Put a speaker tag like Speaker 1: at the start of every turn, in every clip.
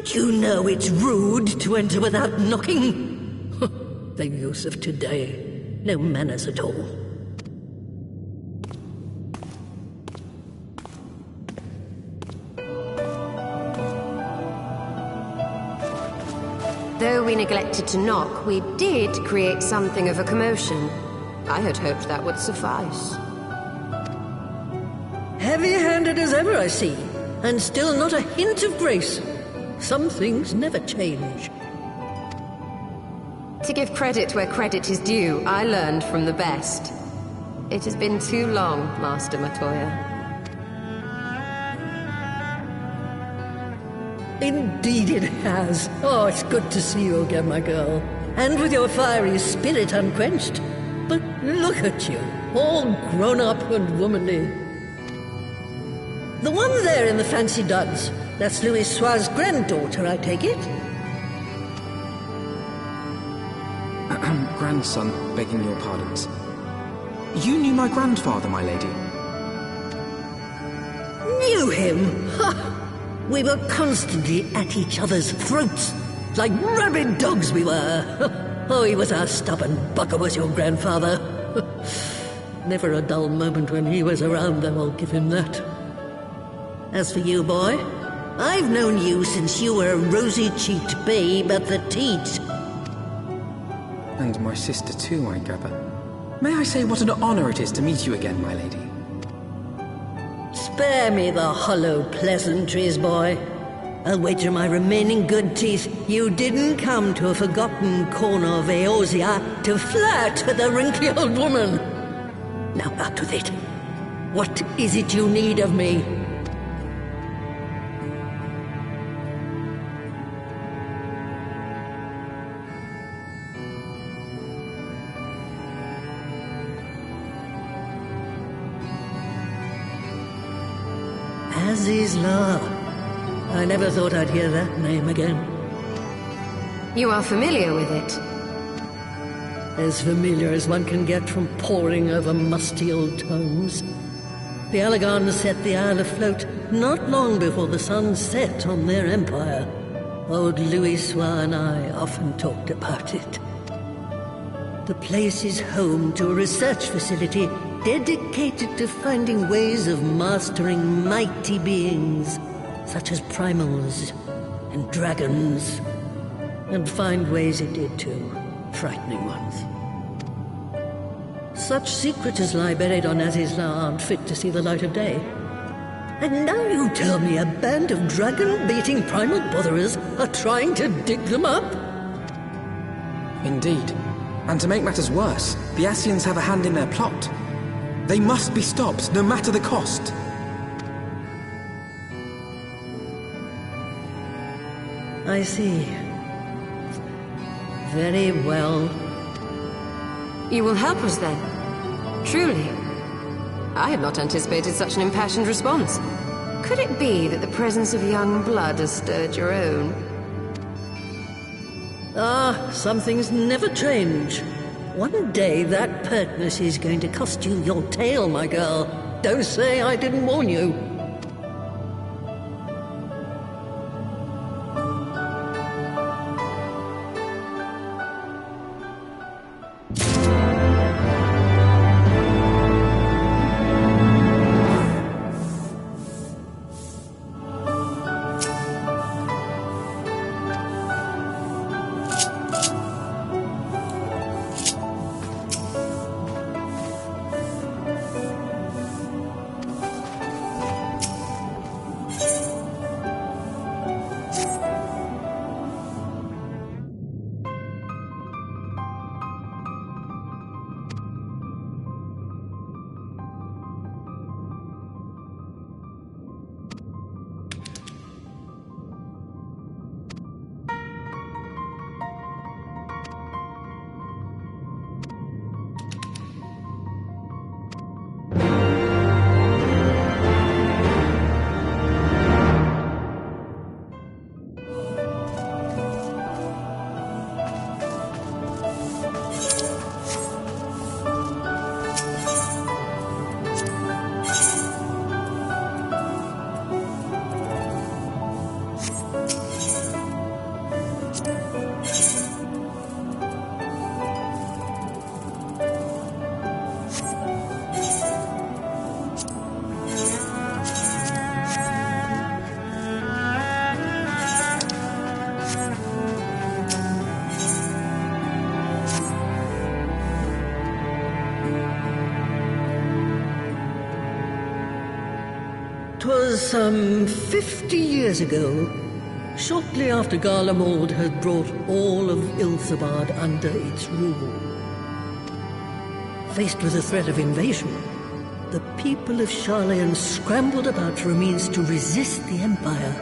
Speaker 1: Don't you know it's rude to enter without knocking? The youth of today. No manners at all.
Speaker 2: Though we neglected to knock, we did create something of a commotion. I had hoped that would suffice.
Speaker 1: Heavy-handed as ever, I see. And still not a hint of grace. Some things never change.
Speaker 2: To give credit where credit is due, I learned from the best. It has been too long, Master Matoya.
Speaker 1: Indeed it has. Oh, it's good to see you again, my girl. And with your fiery spirit unquenched. But look at you, all grown up and womanly. The one there in the fancy duds, that's Louis Soir's granddaughter, I take it?
Speaker 3: Grandson, begging your pardons. You knew my grandfather, my lady?
Speaker 1: Knew him? Ha! We were constantly at each other's throats, like rabid dogs we were. Oh, he was a stubborn bucker, was your grandfather. Never a dull moment when he was around, though, I'll give him that. As for you, boy, I've known you since you were a rosy-cheeked babe at the teat.
Speaker 3: And my sister too, I gather. May I say what an honor it is to meet you again, my lady?
Speaker 1: Spare me the hollow pleasantries, boy. I'll wager my remaining good teeth you didn't come to a forgotten corner of Eorzea to flirt with a wrinkly old woman. Now out with it. What is it you need of me? Azizla. I never thought I'd hear that name again.
Speaker 2: You are familiar with it?
Speaker 1: As familiar as one can get from poring over musty old tomes. The Allagans set the Isle afloat not long before the sun set on their empire. Old Louis Soir and I often talked about it. The place is home to a research facility dedicated to finding ways of mastering mighty beings, such as primals and dragons. And find ways it did too, frightening ones. Such secrets as lie buried on Azizla aren't fit to see the light of day. And now you tell me a band of dragon-baiting primal botherers are trying to dig them up?
Speaker 3: Indeed. And to make matters worse, the Ascians have a hand in their plot. They must be stopped, no matter the cost.
Speaker 1: I see. Very well.
Speaker 2: You will help us then? Truly? I had not anticipated such an impassioned response. Could it be that the presence of young blood has stirred your own?
Speaker 1: Ah, some things never change. One day that pertness is going to cost you your tail, my girl. Don't say I didn't warn you. 'Twas some 50 years ago, shortly after Garlemald had brought all of Ilthabad under its rule. Faced with the threat of invasion, the people of Sharlayan scrambled about for a means to resist the Empire.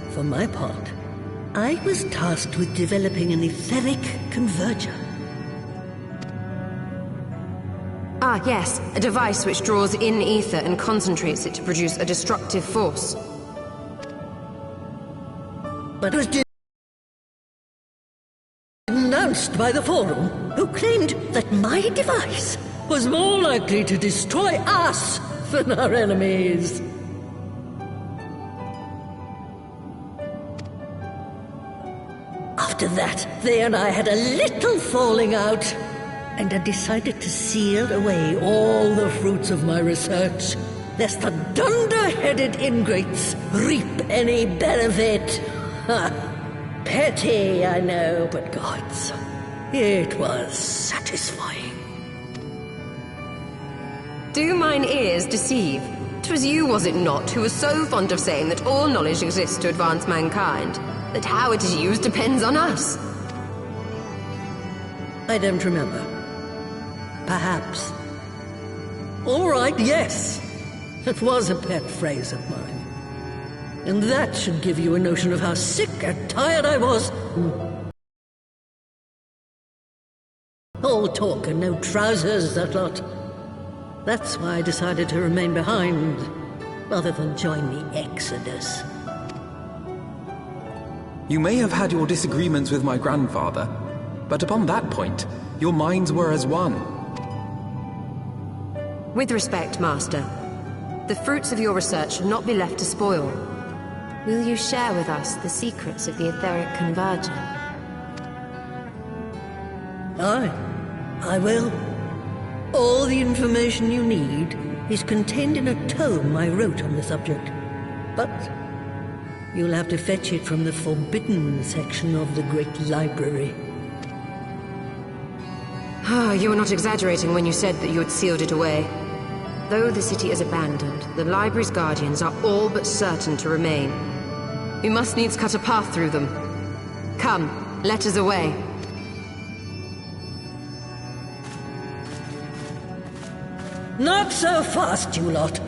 Speaker 1: For my part, I was tasked with developing an etheric converger.
Speaker 2: Ah, yes, a device which draws in ether and concentrates it to produce a destructive force.
Speaker 1: But it was denounced by the Forum, who claimed that my device was more likely to destroy us than our enemies. After that, they and I had a little falling out, and I decided to seal away all the fruits of my research, lest the dunder-headed ingrates reap any benefit. Ha! Petty, I know, but gods, it was satisfying.
Speaker 2: Do mine ears deceive? 'Twas you, was it not, who was so fond of saying that all knowledge exists to advance mankind, that how it is used depends on us?
Speaker 1: I don't remember. Perhaps. All right, yes. It was a pet phrase of mine. And that should give you a notion of how sick and tired I was. All talk and no trousers, that lot. That's why I decided to remain behind, rather than join the Exodus.
Speaker 3: You may have had your disagreements with my grandfather, but upon that point, your minds were as one.
Speaker 2: With respect, Master, the fruits of your research should not be left to spoil. Will you share with us the secrets of the etheric converger?
Speaker 1: Aye, I will. All the information you need is contained in a tome I wrote on the subject. But you'll have to fetch it from the forbidden section of the Great Library.
Speaker 2: Ah, you were not exaggerating when you said that you had sealed it away. Though the city is abandoned, the library's guardians are all but certain to remain. We must needs cut a path through them. Come, let us away.
Speaker 1: Not so fast, you lot.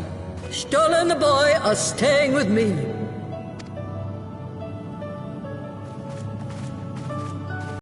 Speaker 1: Stoll and the boy are staying with me.